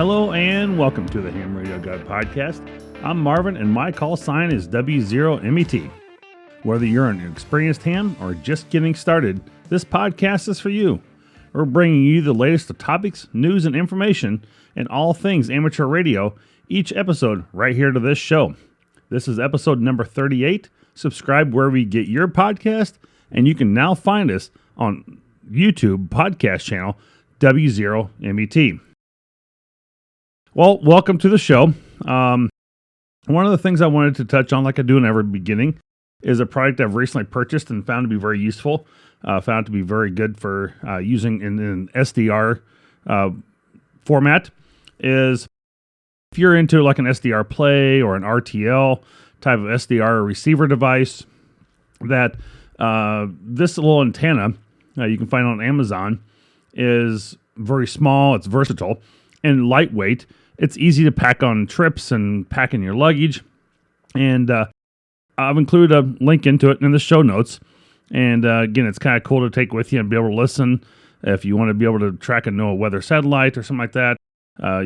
Hello and welcome to the Ham Radio Guy podcast. I'm Marvin and my call sign is W0MET. Whether you're an experienced ham or just getting started, this podcast is for you. We're bringing you the latest of topics, news, and information and all things amateur radio, each episode right here to this show. This is episode number 38. Subscribe wherever you get your podcast, and you can now find us on YouTube podcast channel W0MET. Well, welcome to the show. One of the things I wanted to touch on, like I do in every beginning, is a product I've recently purchased and found to be very useful. Found to be very good for using in an SDR format. Is if you're into like an SDR play or an RTL type of SDR receiver device, that this little antenna you can find on Amazon is very small, it's versatile, and lightweight. It's easy to pack on trips and pack in your luggage. And I've included a link into it in the show notes. And again, it's kind of cool to take with you and be able to listen. If you want to be able to track a NOAA weather satellite or something like that,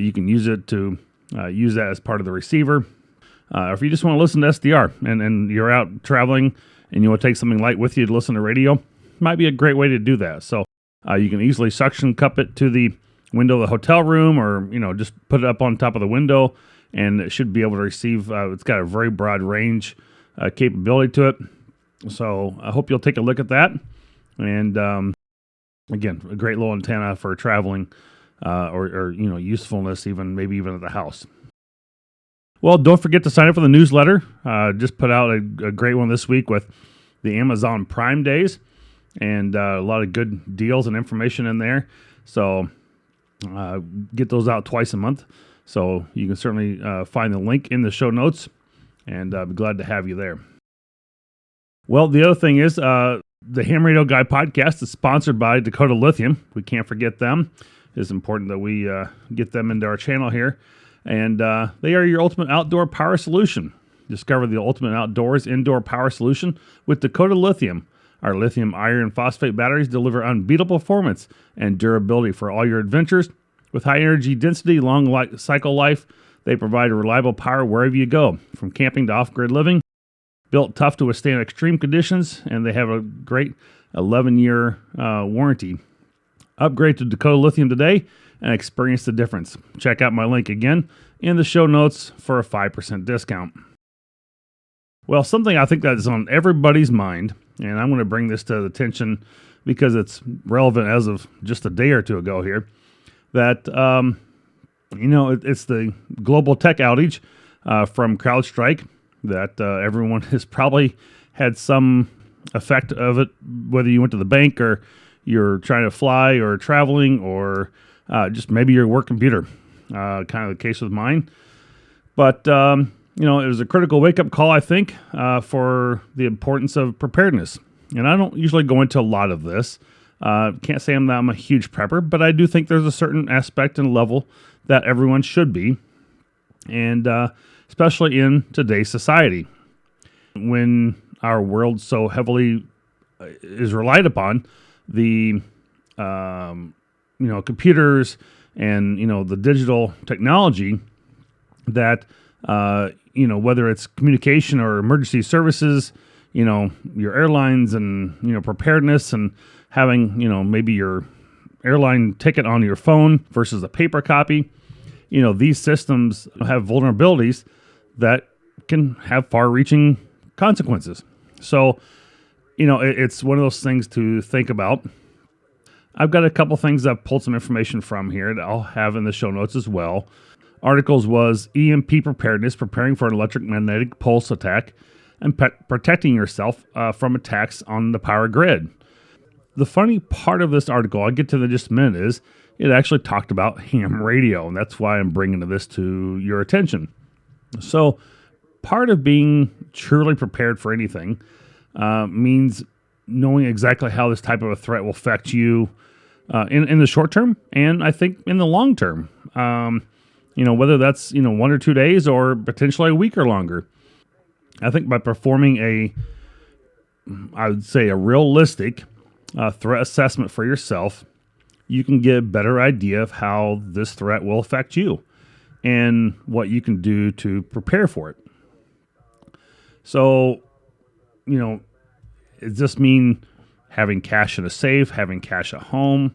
you can use it to use that as part of the receiver. Or if you just want to listen to SDR and you're out traveling and you want to take something light with you to listen to radio, might be a great way to do that. So you can easily suction cup it to the window of the hotel room, or just put it up on top of the window, and it should be able to receive. It's got a very broad range capability to it. So I hope you'll take a look at that. And again, a great little antenna for traveling or usefulness, maybe even at the house. Well, don't forget to sign up for the newsletter. Just put out a great one this week with the Amazon Prime Days, and a lot of good deals and information in there. So get those out twice a month. So you can certainly find the link in the show notes, and I'll be glad to have you there. Well, the other thing is the Ham Radio Guy podcast is sponsored by Dakota Lithium. We can't forget them. It's important that we get them into our channel here. And they are your ultimate outdoor power solution. Discover the ultimate outdoors indoor power solution with Dakota Lithium. Our lithium iron phosphate batteries deliver unbeatable performance and durability for all your adventures. With high energy density, long cycle life, they provide reliable power wherever you go, from camping to off-grid living. Built tough to withstand extreme conditions, and they have a great 11-year warranty. Upgrade to Dakota Lithium today and experience the difference. Check out my link again in the show notes for a 5% discount. Well, something I think that is on everybody's mind, and I'm going to bring this to the attention because it's relevant as of just a day or two ago here, that, it's the global tech outage from CrowdStrike that everyone has probably had some effect of it, whether you went to the bank or you're trying to fly or traveling or just maybe your work computer, kind of the case with mine. But, it was a critical wake-up call, I think, for the importance of preparedness. And I don't usually go into a lot of this. Can't say I'm a huge prepper, but I do think there's a certain aspect and level that everyone should be, and especially in today's society, when our world so heavily is relied upon the computers and the digital technology that whether it's communication or emergency services, your airlines and preparedness and having maybe your airline ticket on your phone versus a paper copy. These systems have vulnerabilities that can have far-reaching consequences. So, it's one of those things to think about. I've got a couple things I've pulled some information from here that I'll have in the show notes as well. Articles was EMP preparedness, preparing for an electromagnetic pulse attack, and protecting yourself from attacks on the power grid. The funny part of this article, I'll get to in just a minute, is it actually talked about ham radio, and that's why I'm bringing this to your attention. So part of being truly prepared for anything means knowing exactly how this type of a threat will affect you in the short term, and I think in the long term. Whether that's 1 or 2 days or potentially a week or longer. I think by performing I would say a realistic threat assessment for yourself, you can get a better idea of how this threat will affect you and what you can do to prepare for it. So, does this mean having cash in a safe, having cash at home?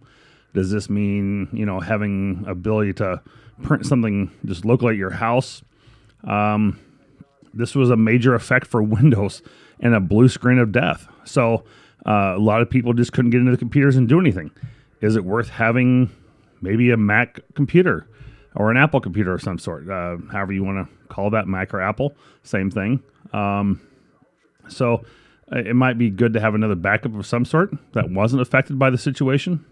Does this mean, having ability to print something just locally at your house? This was a major effect for Windows and a blue screen of death. So a lot of people just couldn't get into the computers and do anything. Is it worth having maybe a Mac computer or an Apple computer of some sort? However you want to call that, Mac or Apple, same thing. So it might be good to have another backup of some sort that wasn't affected by the situation.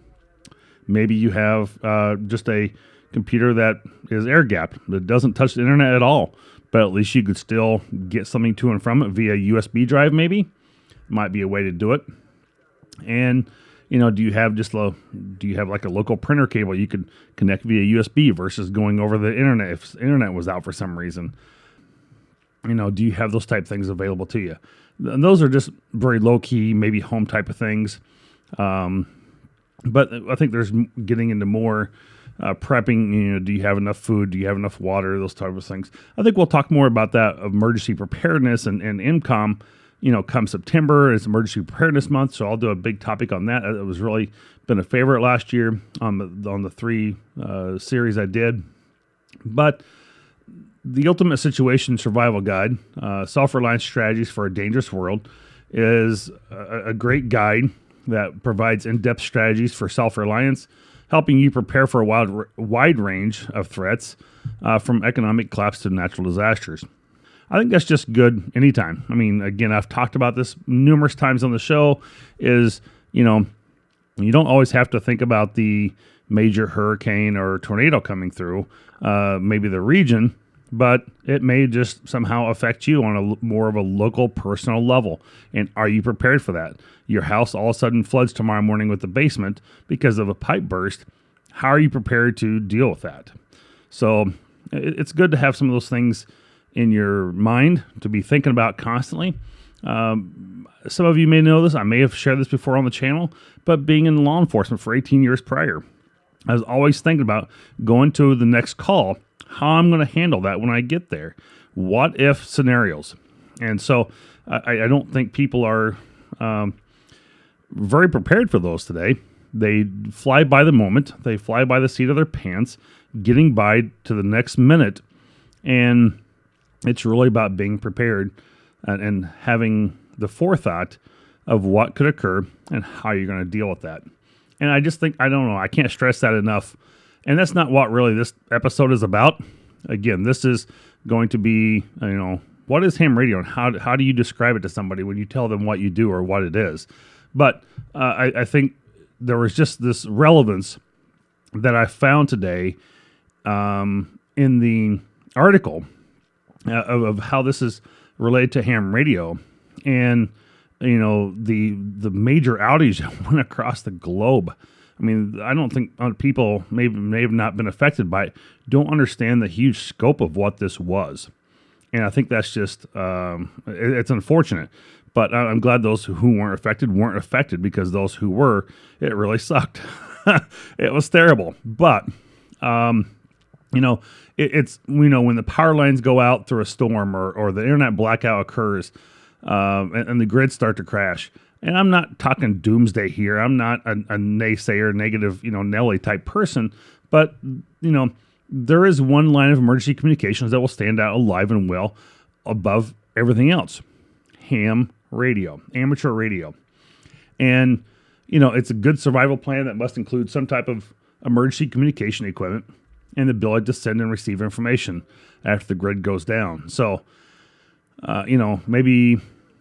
Maybe you have just a computer that is air-gapped, that doesn't touch the internet at all, but at least you could still get something to and from it via USB drive maybe. Might be a way to do it. And, do you have like a local printer cable you could connect via USB versus going over the internet if the internet was out for some reason? Do you have those type things available to you? And those are just very low-key, maybe home type of things. But I think there's getting into more prepping. Do you have enough food? Do you have enough water? Those type of things. I think we'll talk more about that emergency preparedness and IMCOM, come September. It's Emergency Preparedness Month, so I'll do a big topic on that. It was really been a favorite last year on the 3 series I did. But the Ultimate Situation Survival Guide, Self-Reliance Strategies for a Dangerous World, is a great guide that provides in-depth strategies for self-reliance, helping you prepare for a wide range of threats, from economic collapse to natural disasters. I think that's just good anytime. I mean, again, I've talked about this numerous times on the show, is, you don't always have to think about the major hurricane or tornado coming through, maybe the region, but it may just somehow affect you on a more of a local, personal level. And are you prepared for that? Your house all of a sudden floods tomorrow morning with the basement because of a pipe burst. How are you prepared to deal with that? So it's good to have some of those things in your mind to be thinking about constantly. Some of you may know this. I may have shared this before on the channel, but being in law enforcement for 18 years prior, I was always thinking about going to the next call, how I'm going to handle that when I get there. What if scenarios? And so I don't think people are very prepared for those today. They fly by the moment. They fly by the seat of their pants, getting by to the next minute. And it's really about being prepared and having the forethought of what could occur and how you're going to deal with that. And I just think, I don't know, I can't stress that enough. And that's not what really this episode is about. Again, this is going to be, what is ham radio and how do you describe it to somebody when you tell them what you do or what it is? But I think there was just this relevance that I found today in the article of how this is related to ham radio, and the major outage that went across the globe. I mean, I don't think people may have not been affected by it, don't understand the huge scope of what this was. And I think that's just, it's unfortunate. But I'm glad those who weren't affected, because those who were, it really sucked. It was terrible. But, it's when the power lines go out through a storm or the internet blackout occurs, and the grids start to crash. And I'm not talking doomsday here. I'm not a naysayer, negative, Nelly type person. But, there is one line of emergency communications that will stand out alive and well above everything else. Ham radio, amateur radio. And, it's a good survival plan that must include some type of emergency communication equipment and the ability to send and receive information after the grid goes down. So, maybe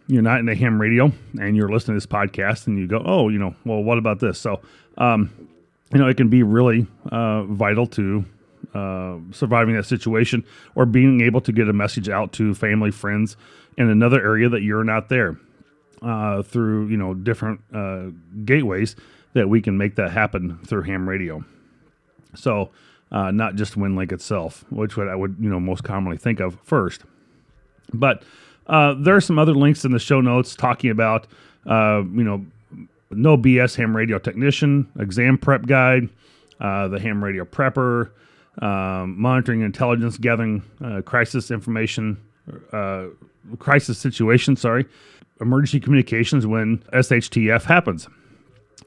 you're not into ham radio and you're listening to this podcast and you go, oh, well, what about this? So, it can be really vital to surviving that situation, or being able to get a message out to family, friends in another area that you're not there, through, different gateways that we can make that happen through ham radio. So, not just WinLink itself, which I would most commonly think of first. But there are some other links in the show notes talking about, No BS Ham Radio Technician, Exam Prep Guide, the Ham Radio Prepper, Monitoring Intelligence Gathering, Crisis Information, Crisis Situation, Emergency Communications when SHTF happens.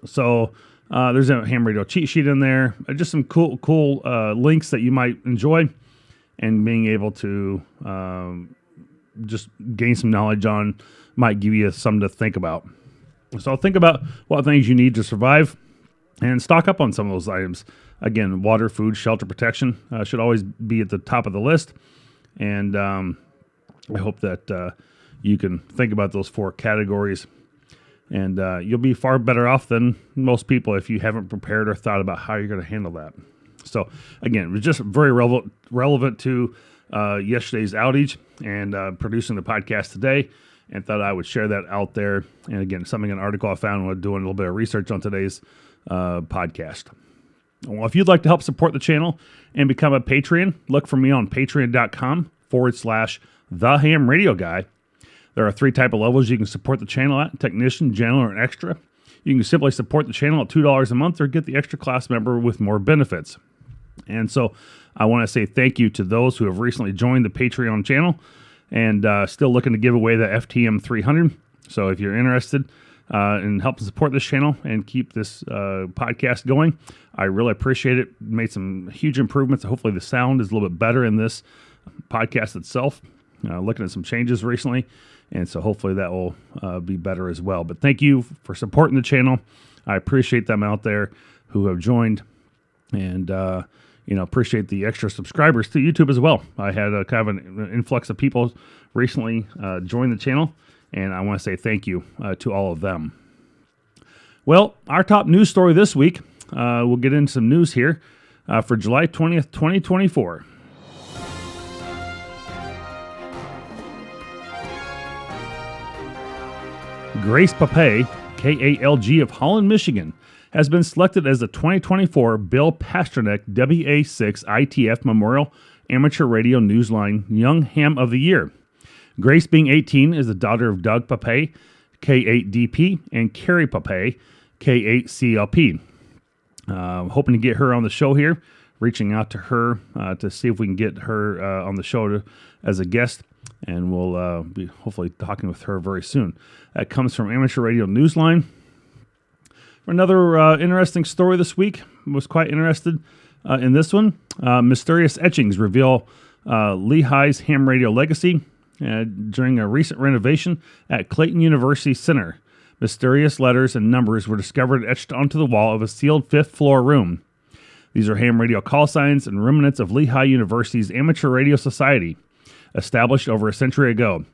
So there's a Ham Radio cheat sheet in there, just some cool links that you might enjoy, and being able to just gain some knowledge on might give you something to think about. So think about what things you need to survive and stock up on some of those items. Again, water, food, shelter, protection should always be at the top of the list. And I hope that you can think about those 4 categories. And you'll be far better off than most people if you haven't prepared or thought about how you're going to handle that. So again, it was just very relevant to yesterday's outage and producing the podcast today, and thought I would share that out there. And again, an article I found when doing a little bit of research on today's podcast. Well, if you'd like to help support the channel and become a Patreon, look for me on patreon.com/TheHamRadioGuy. There are 3 type of levels you can support the channel at: Technician, General, or Extra. You can simply support the channel at $2 a month or get the extra class member with more benefits. And so I want to say thank you to those who have recently joined the Patreon channel and still looking to give away the FTM 300. So if you're interested in helping support this channel and keep this podcast going, I really appreciate it. Made some huge improvements. Hopefully the sound is a little bit better in this podcast itself. Looking at some changes recently, and so hopefully that will be better as well. But thank you for supporting the channel. I appreciate them out there who have joined, and appreciate the extra subscribers to YouTube as well. I had a kind of an influx of people recently join the channel, and I want to say thank you to all of them. Well, our top news story this week, we'll get into some news here for July 20th, 2024. Grace Papay, KALG of Holland, Michigan, has been selected as the 2024 Bill Pasternak WA6 ITF Memorial Amateur Radio Newsline Young Ham of the Year. Grace, being 18, is the daughter of Doug Papay, K8DP, and Carrie Papay, K8CLP. Hoping to get her on the show here, reaching out to her to see if we can get her on the show as a guest, and we'll be hopefully talking with her very soon. That comes from Amateur Radio Newsline. Another interesting story this week. Was quite interested in this one. Mysterious etchings reveal Lehigh's ham radio legacy during a recent renovation at Clayton University Center. Mysterious letters and numbers were discovered etched onto the wall of a sealed 5th floor room. These are ham radio call signs and remnants of Lehigh University's Amateur Radio Society, established over a century ago.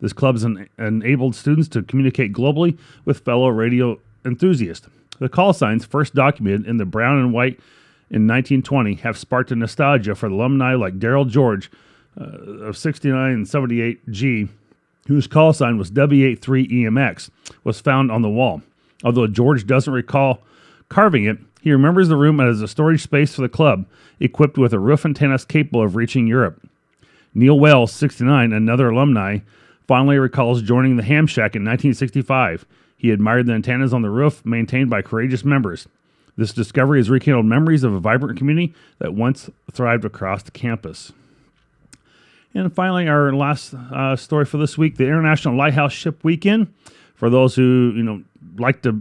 This club has enabled students to communicate globally with fellow radio enthusiasts. The call signs, first documented in the brown and white in 1920, have sparked a nostalgia for alumni like Daryl George of 69 and 78G, whose call sign was W83EMX, was found on the wall. Although George doesn't recall carving it, he remembers the room as a storage space for the club, equipped with a roof antennas capable of reaching Europe. Neil Wells, 69, another alumni, fondly recalls joining the Ham Shack in 1965. He admired the antennas on the roof maintained by courageous members. This discovery has rekindled memories of a vibrant community that once thrived across the campus. And finally, our last story for this week, the International Lighthouse Ship Weekend. For those who like to,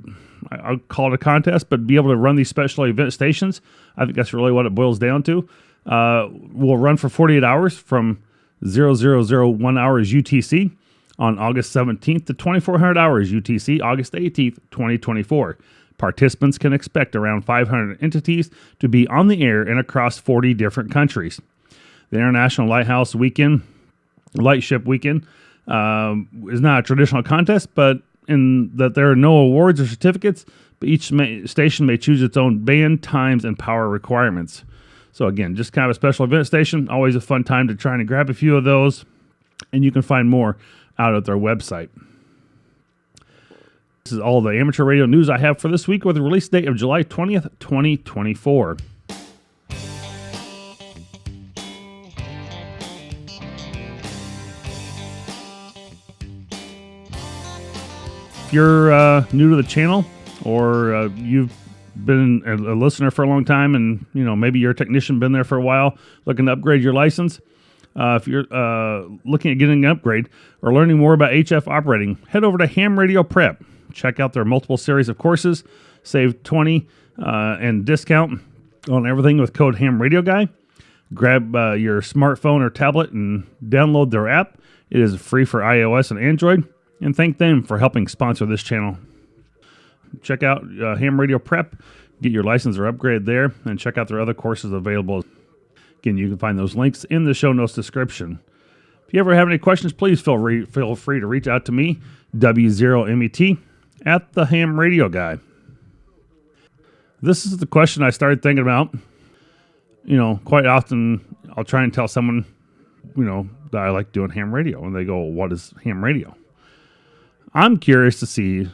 I'll call it a contest, but be able to run these special event stations, I think that's really what it boils down to. Will run for 48 hours from 0001 hours UTC on August 17th to 2400 hours UTC, August 18th, 2024. Participants can expect around 500 entities to be on the air and across 40 different countries. The International Lighthouse Weekend, Lightship Weekend, is not a traditional contest, but in that there are no awards or certificates, but each station may choose its own band, times, and power requirements. So again, just kind of a special event station. Always a fun time to try and grab a few of those, and you can find more out at their website. This is all the amateur radio news I have for this week, with the release date of July 20th, 2024. If you're new to the channel, or you've been a listener for a long time, and maybe you're a technician, been there for a while, looking to upgrade your license. If you're looking at getting an upgrade or learning more about HF operating, head over to Ham Radio Prep. Check out their multiple series of courses. Save 20 and discount on everything with code HAMRadioGuy. Grab your smartphone or tablet and download their app. It is free for iOS and Android. And thank them for helping sponsor this channel. Check out Ham Radio Prep. Get your license or upgrade there. And check out their other courses available. Again, you can find those links in the show notes description. If you ever have any questions, please feel free to reach out to me, W0MET, at the Ham Radio Guy. This is the question I started thinking about. Quite often I'll try and tell someone, that I like doing ham radio, and they go, "What is ham radio?" I'm curious to see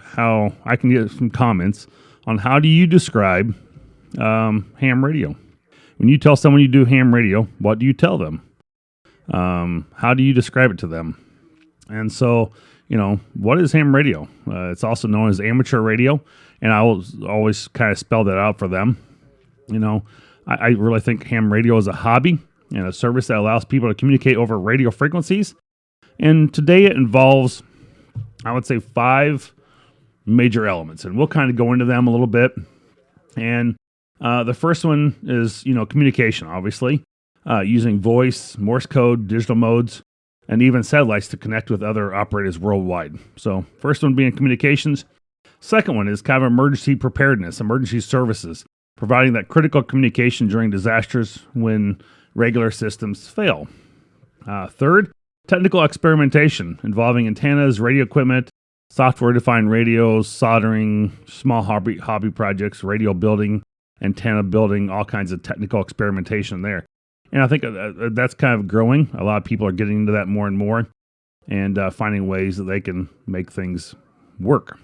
how I can get some comments on how do you describe ham radio. When you tell someone you do ham radio, what do you tell them? How do you describe it to them? And so, what is ham radio? It's also known as amateur radio, and I will always kind of spell that out for them. I really think ham radio is a hobby and a service that allows people to communicate over radio frequencies. And today it involves, I would say, 5 major elements, and we'll kind of go into them a little bit. And the first one is, communication, obviously, using voice, Morse code, digital modes, and even satellites to connect with other operators worldwide. So first one being communications. Second one is kind of emergency preparedness, emergency services, providing that critical communication during disasters when regular systems fail. Third, technical experimentation involving antennas, radio equipment, software-defined radios, soldering, small hobby projects, radio building, antenna building, all kinds of technical experimentation there. And I think that's kind of growing. A lot of people are getting into that more and more and finding ways that they can make things work.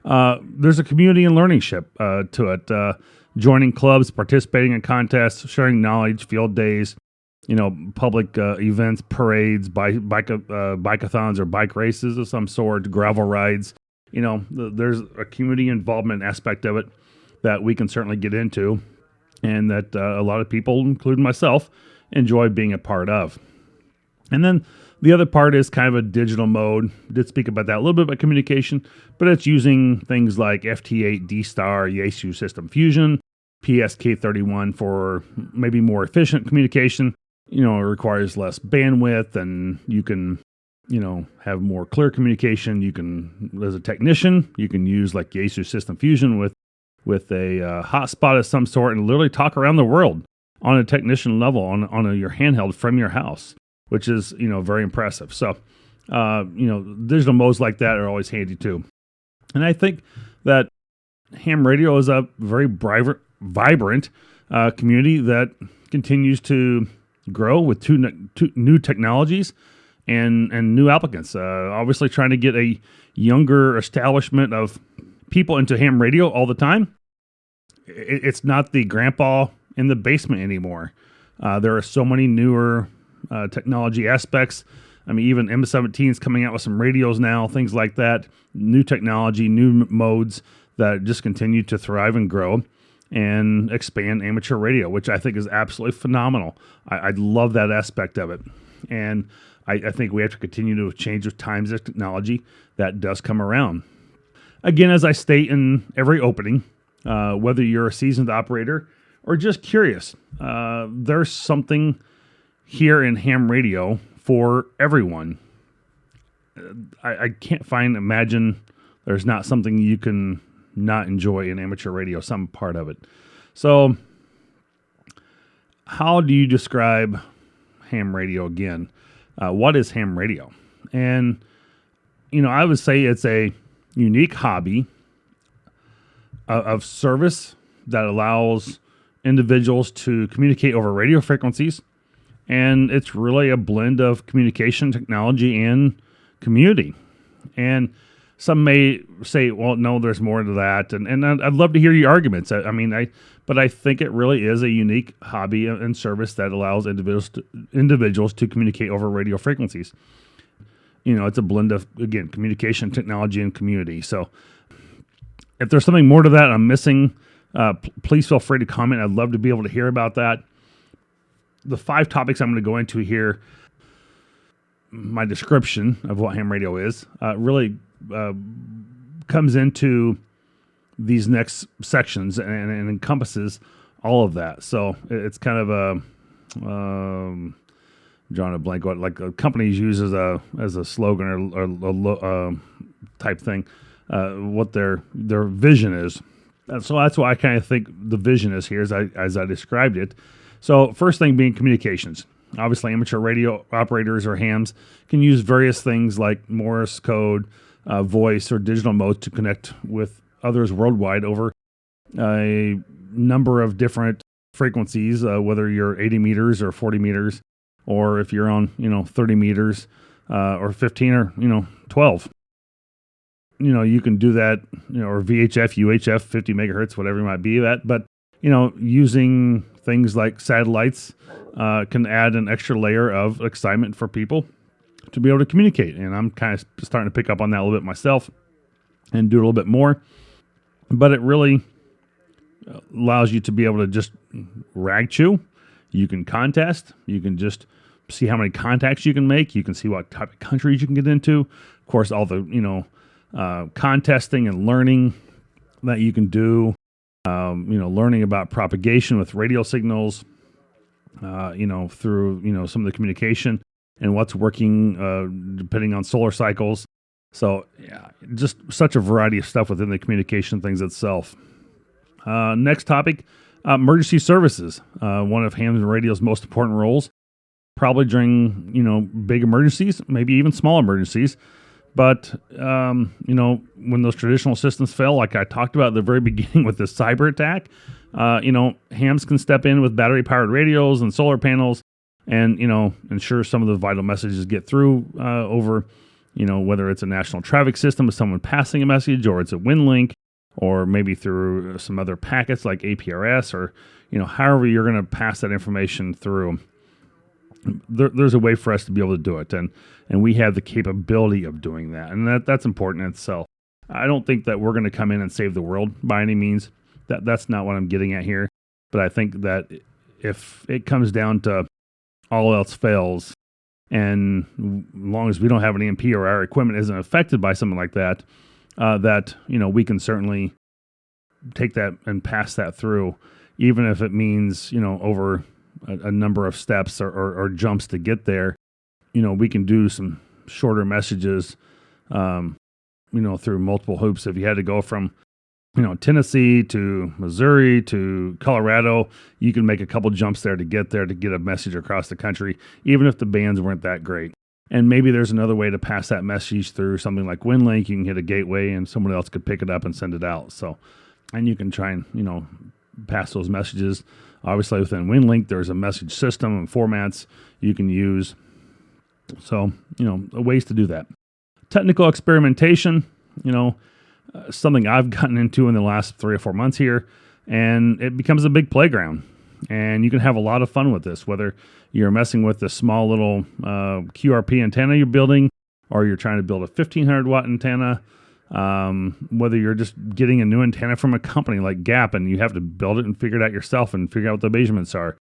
There's a community and learning ship to it. Joining clubs, participating in contests, sharing knowledge, field days, public events, parades, bike-a-thons or bike races of some sort, gravel rides. There's a community involvement aspect of it that we can certainly get into, and that a lot of people, including myself, enjoy being a part of. And then the other part is kind of a digital mode. Did speak about that a little bit about communication, but it's using things like FT8, D-Star, Yaesu System Fusion, PSK31 for maybe more efficient communication. It requires less bandwidth, and you can, have more clear communication. You can, as a technician, you can use like Yaesu System Fusion with a hotspot of some sort and literally talk around the world on a technician level on your handheld from your house, which is, very impressive. So, digital modes like that are always handy too. And I think that ham radio is a very vibrant community that continues to grow with two new technologies and new applicants. Obviously trying to get a younger establishment of people into ham radio all the time. It's not the grandpa in the basement anymore. There are so many newer technology aspects. I mean, even M17 is coming out with some radios now, things like that. New technology, new modes that just continue to thrive and grow and expand amateur radio, which I think is absolutely phenomenal. I love that aspect of it. And I think we have to continue to change with times of technology that does come around. Again, as I state in every opening, whether you're a seasoned operator or just curious, there's something here in ham radio for everyone. I can't imagine there's not something you can not enjoy in amateur radio, some part of it. So how do you describe ham radio again? What is ham radio? And, I would say it's a unique hobby of service that allows individuals to communicate over radio frequencies. And it's really a blend of communication technology and community. And some may say, well, no, there's more to that. And I'd love to hear your arguments. But I think it really is a unique hobby and service that allows individuals to communicate over radio frequencies. It's a blend of, again, communication, technology, and community. So If there's something more to that I'm missing, please feel free to comment. I'd love to be able to hear about that. The 5 topics I'm going to go into here, my description of what ham radio is, really comes into these next sections and encompasses all of that. So it's kind of a drawing a blank, what like companies use as a slogan or type thing, what their vision is. And so that's why I kind of think the vision is here as I described it. So first thing being communications. Obviously, amateur radio operators or hams can use various things like Morse code, voice, or digital modes to connect with others worldwide over a number of different frequencies, whether you're 80 meters or 40 meters, or if you're on 30 meters or 15 or 12. You can do that, or VHF, UHF, 50 megahertz, whatever it might be at. But using things like satellites can add an extra layer of excitement for people to be able to communicate. And I'm kind of starting to pick up on that a little bit myself and do a little bit more. But it really allows you to be able to just rag chew. You can contest. You can just see how many contacts you can make. You can see what type of countries you can get into. Of course, all the, contesting and learning that you can do. Learning about propagation with radio signals, through, some of the communication and what's working, depending on solar cycles. So yeah, just such a variety of stuff within the communication things itself. Next topic, emergency services. One of ham radio's most important roles, probably during, big emergencies, maybe even small emergencies. But, when those traditional systems fail, like I talked about at the very beginning with this cyber attack, hams can step in with battery-powered radios and solar panels and, ensure some of the vital messages get through over, whether it's a national traffic system with someone passing a message, or it's a WinLink, or maybe through some other packets like APRS, or, however you're going to pass that information through. There's a way for us to be able to do it, and we have the capability of doing that, and that's important in itself. I don't think that we're going to come in and save the world by any means. That's not what I'm getting at here. But I think that if it comes down to all else fails, and as long as we don't have an EMP or our equipment isn't affected by something like that, we can certainly take that and pass that through, even if it means over a number of steps or jumps to get there. We can do some shorter messages, through multiple hoops. If you had to go from, Tennessee to Missouri to Colorado, you can make a couple jumps there to get a message across the country, even if the bands weren't that great. And maybe there's another way to pass that message through something like WinLink. You can hit a gateway and someone else could pick it up and send it out. So, and you can try and, pass those messages. Obviously, within WinLink, there's a message system and formats you can use. So, ways to do that. Technical experimentation, something I've gotten into in the last 3 or 4 months here, and it becomes a big playground. And you can have a lot of fun with this, whether you're messing with a small little QRP antenna you're building, or you're trying to build a 1500 watt antenna, whether you're just getting a new antenna from a company like Gap and you have to build it and figure it out yourself and figure out what the measurements are.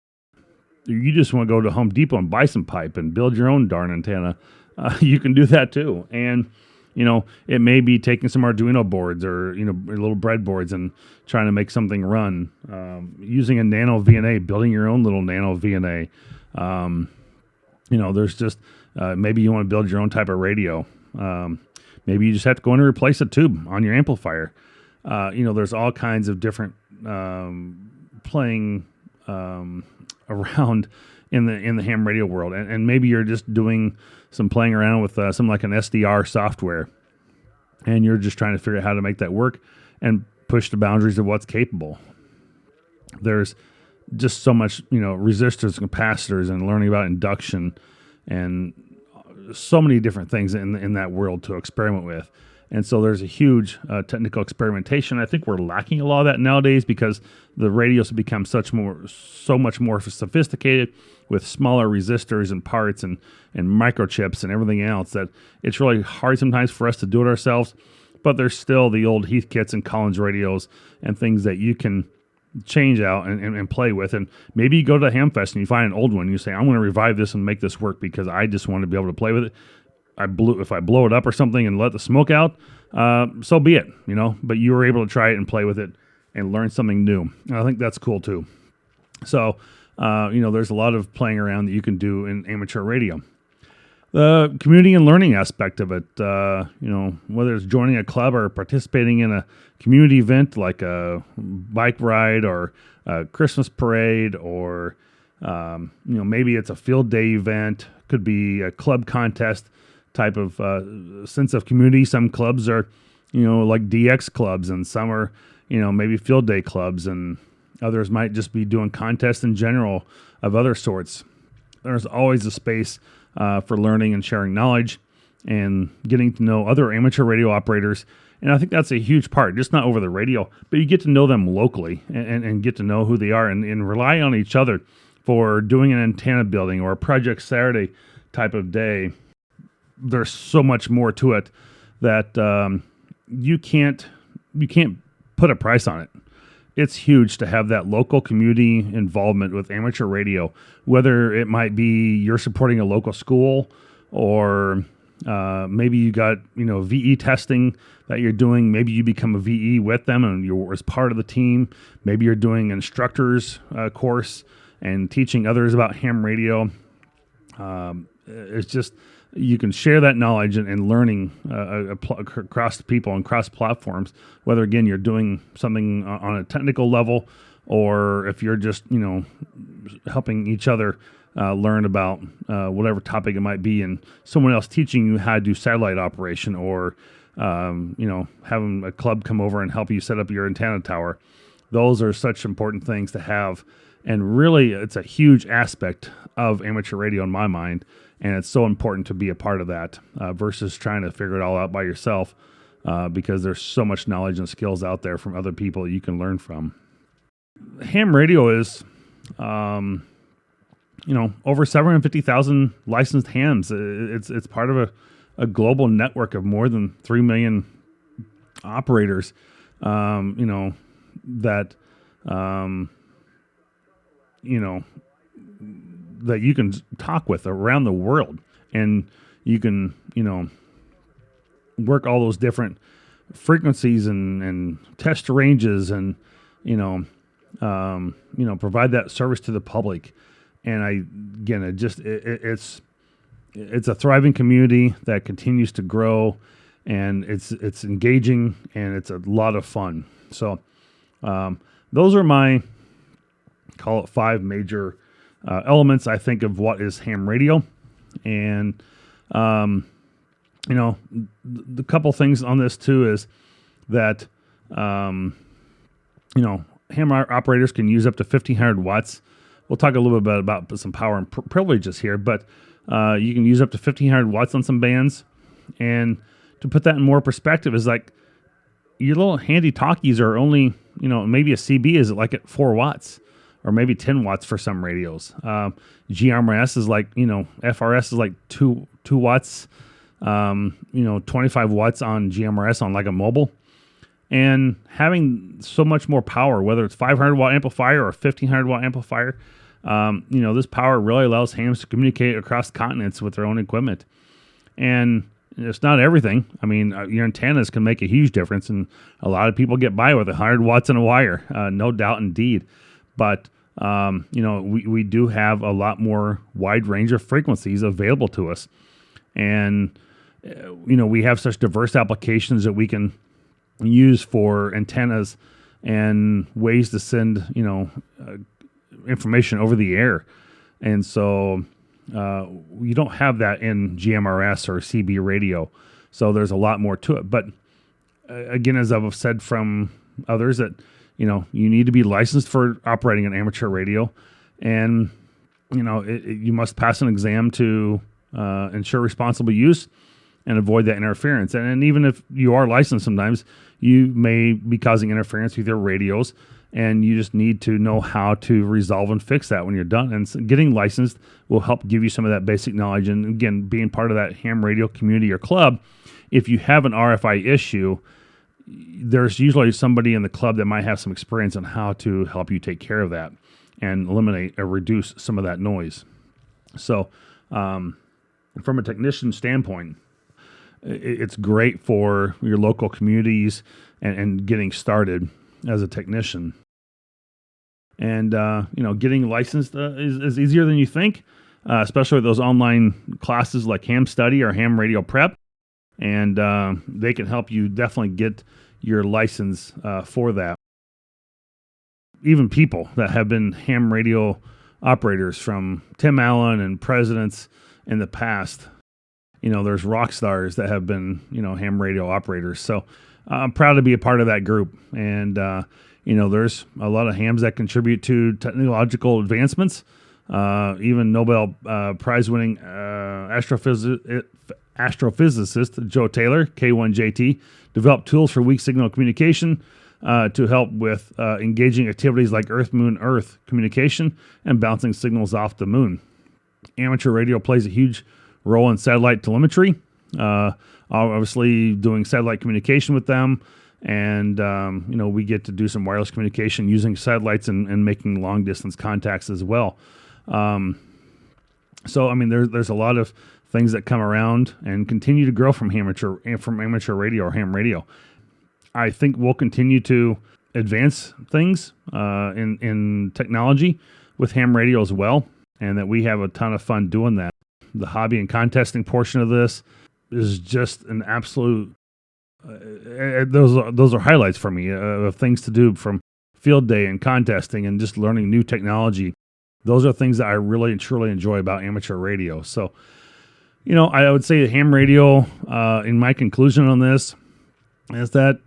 You just want to go to Home Depot and buy some pipe and build your own darn antenna. You can do that too. And, it may be taking some Arduino boards or, little breadboards and trying to make something run, using a nano VNA, building your own little nano VNA. There's just, maybe you want to build your own type of radio. Maybe you just have to go in and replace a tube on your amplifier. There's all kinds of different playing around in the ham radio world, and maybe you're just doing some playing around with something like an SDR software, and you're just trying to figure out how to make that work and push the boundaries of what's capable. There's just so much, resistors, capacitors, and learning about induction, and so many different things in that world to experiment with. And so there's a huge technical experimentation. I think we're lacking a lot of that nowadays because the radios have become so much more sophisticated with smaller resistors and parts and microchips and everything else that it's really hard sometimes for us to do it ourselves. but there's still the old Heathkits and Collins radios and things that you can change out and play with. And maybe you go to Hamfest and you find an old one. You say, I'm going to revive this and make this work because I just want to be able to play with it. If I blow it up or something and let the smoke out, so be it, but you were able to try it and play with it and learn something new. And I think that's cool too. So, there's a lot of playing around that you can do in amateur radio. The community and learning aspect of it, whether it's joining a club or participating in a community event like a bike ride or a Christmas parade, or, maybe it's a field day event, could be a club contest type of sense of community. Some clubs are, like DX clubs, and some are, maybe field day clubs, and others might just be doing contests in general of other sorts. There's always a space for learning and sharing knowledge and getting to know other amateur radio operators. And I think that's a huge part, just not over the radio, but you get to know them locally and get to know who they are and rely on each other for doing an antenna building or a Project Saturday type of day. There's so much more to it that you can't put a price on it. It's huge to have that local community involvement with amateur radio, whether it might be you're supporting a local school or maybe you got, VE testing that you're doing. Maybe you become a VE with them and you're as part of the team. Maybe you're doing instructors course and teaching others about ham radio. It's just, you can share that knowledge and learning across the people and cross platforms, whether, again, you're doing something on a technical level or if you're just, helping each other learn about whatever topic it might be, and someone else teaching you how to do satellite operation, or, having a club come over and help you set up your antenna tower. Those are such important things to have. And really, it's a huge aspect of amateur radio in my mind. And it's so important to be a part of that versus trying to figure it all out by yourself because there's so much knowledge and skills out there from other people you can learn from. Ham radio is, over 750,000 licensed hams. It's part of a global network of more than 3 million operators, that you can talk with around the world, and you can, work all those different frequencies and test ranges and, provide that service to the public. And it's a thriving community that continues to grow, and it's engaging, and it's a lot of fun. So, those are my, call it 5 major elements, I think, of what is ham radio. And, the couple things on this too is that, ham operators can use up to 1,500 watts. We'll talk a little bit about some power and privileges here, but you can use up to 1,500 watts on some bands. And to put that in more perspective is like your little handy talkies are only, maybe a CB is like at 4 watts. Or maybe 10 watts for some radios. GMRS is like, FRS is like 2 watts, 25 watts on GMRS on like a mobile. And having so much more power, whether it's 500 watt amplifier or 1,500 watt amplifier, this power really allows hams to communicate across continents with their own equipment. And it's not everything. I mean, your antennas can make a huge difference, and a lot of people get by with 100 watts in a wire, no doubt indeed. But, we do have a lot more wide range of frequencies available to us. And, we have such diverse applications that we can use for antennas and ways to send, information over the air. And so you don't have that in GMRS or CB radio. So there's a lot more to it. But again, as I've said from others, that you need to be licensed for operating an amateur radio, and you must pass an exam to ensure responsible use and avoid that interference. And even if you are licensed, sometimes you may be causing interference with your radios, and you just need to know how to resolve and fix that when you're done. And so getting licensed will help give you some of that basic knowledge. And again, being part of that ham radio community or club, if you have an RFI issue, there's usually somebody in the club that might have some experience on how to help you take care of that and eliminate or reduce some of that noise. So from a technician standpoint, it's great for your local communities and getting started as a technician. And, getting licensed is easier than you think, especially with those online classes like Ham Study or Ham Radio Prep. And they can help you definitely get your license for that. Even people that have been ham radio operators, from Tim Allen and presidents in the past, there's rock stars that have been, ham radio operators. So I'm proud to be a part of that group. And, there's a lot of hams that contribute to technological advancements. Even Nobel Prize winning astrophysicist Joe Taylor, K1JT, developed tools for weak signal communication to help with engaging activities like Earth-Moon-Earth communication and bouncing signals off the moon. Amateur radio plays a huge role in satellite telemetry, obviously doing satellite communication with them. And, we get to do some wireless communication using satellites and making long-distance contacts as well. There's a lot of things that come around and continue to grow from amateur radio or ham radio. I think we'll continue to advance things in technology with ham radio as well, and that we have a ton of fun doing that. The hobby and contesting portion of this is just an absolute... those are highlights for me of things to do, from field day and contesting and just learning new technology. Those are things that I really and truly enjoy about amateur radio. So, I would say ham radio, in my conclusion on this, is that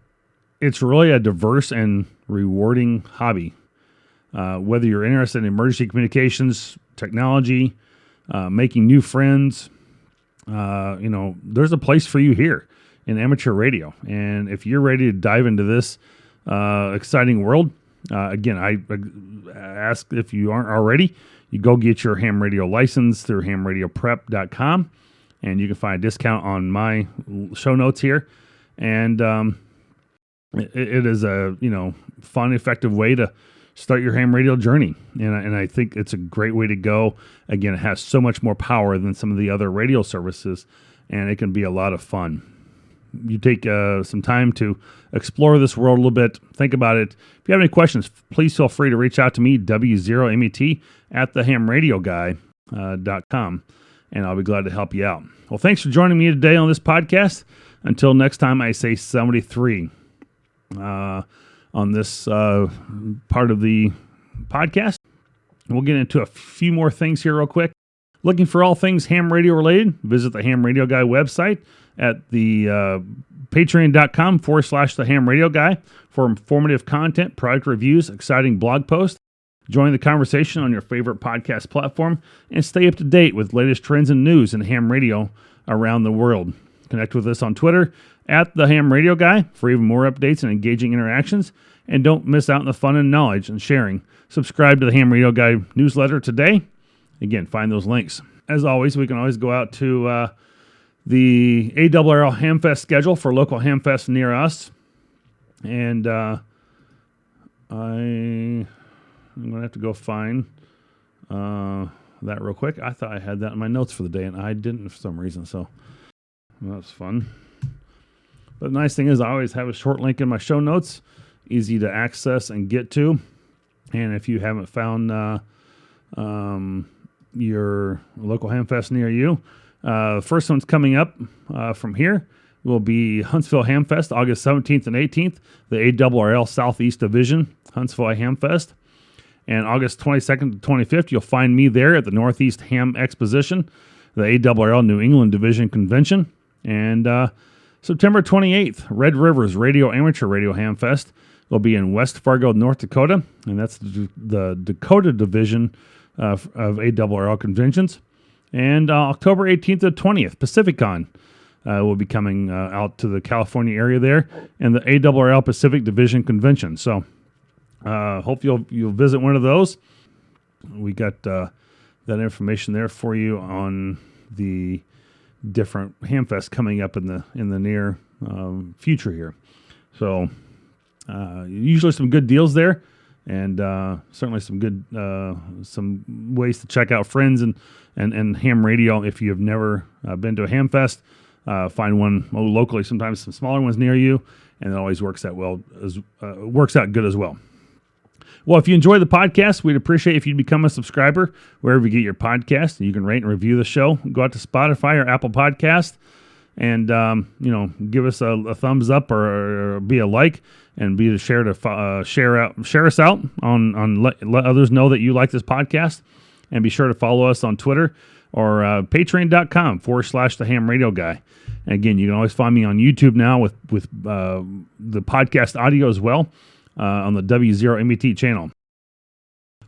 it's really a diverse and rewarding hobby. Whether you're interested in emergency communications, technology, making new friends, there's a place for you here in amateur radio. And if you're ready to dive into this exciting world, again, I ask, if you aren't already, you go get your ham radio license through hamradioprep.com, and you can find a discount on my show notes here. And it is a fun, effective way to start your ham radio journey. And I think it's a great way to go. Again, it has so much more power than some of the other radio services, and it can be a lot of fun. You take some time to explore this world a little bit, think about it. If you have any questions, please feel free to reach out to me, W0MET, at thehamradioguy.com, and I'll be glad to help you out. Well, thanks for joining me today on this podcast. Until next time, I say 73 on this part of the podcast. We'll get into a few more things here real quick. Looking for all things ham radio related, visit the Ham Radio Guy website at the patreon.com/the Ham Radio Guy for informative content, product reviews, exciting blog posts. Join the conversation on your favorite podcast platform and stay up to date with latest trends and news in ham radio around the world. Connect with us on Twitter at the Ham Radio Guy for even more updates and engaging interactions. And don't miss out on the fun and knowledge and sharing. Subscribe to the Ham Radio Guy newsletter today. Again, find those links. As always, we can always go out to the ARRL Hamfest schedule for local Hamfest near us. And I'm going to have to go find that real quick. I thought I had that in my notes for the day, and I didn't for some reason, so that's fun. But the nice thing is I always have a short link in my show notes, easy to access and get to. And if you haven't found your local Hamfest near you, the first one's coming up from here will be Huntsville Hamfest, August 17th and 18th, the ARRL Southeast Division Huntsville Hamfest. And August 22nd to 25th, you'll find me there at the Northeast Ham Exposition, the ARRL New England Division Convention. And September 28th, Red Rivers Radio Amateur Radio Hamfest will be in West Fargo, North Dakota, and that's the Dakota Division of ARRL conventions. And October 18th to 20th, PacificCon will be coming out to the California area there, and the ARRL Pacific Division Convention. So Hope you'll visit one of those. We got that information there for you on the different Hamfests coming up in the near future here. So usually some good deals there, and certainly some good some ways to check out friends and ham radio if you've never been to a Hamfest. Find one locally. Sometimes some smaller ones near you, and it always works out good as well. Well, if you enjoy the podcast, we'd appreciate if you'd become a subscriber wherever you get your podcast. You can rate and review the show. Go out to Spotify or Apple Podcast, and give us a thumbs up or be a like, and be share us out on let others know that you like this podcast, and be sure to follow us on Twitter or patreon.com/thehamradioguy. And again, you can always find me on YouTube now with the podcast audio as well on the W0MET channel.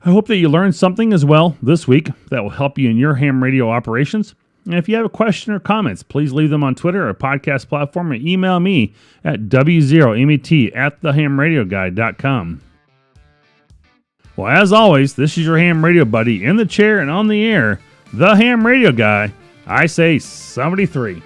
I hope that you learned something as well this week that will help you in your ham radio operations. And if you have a question or comments, please leave them on Twitter or podcast platform, or email me at W0MET@thehamradioguy.com. Well, as always, this is your ham radio buddy in the chair and on the air, the Ham Radio Guy. I say 73.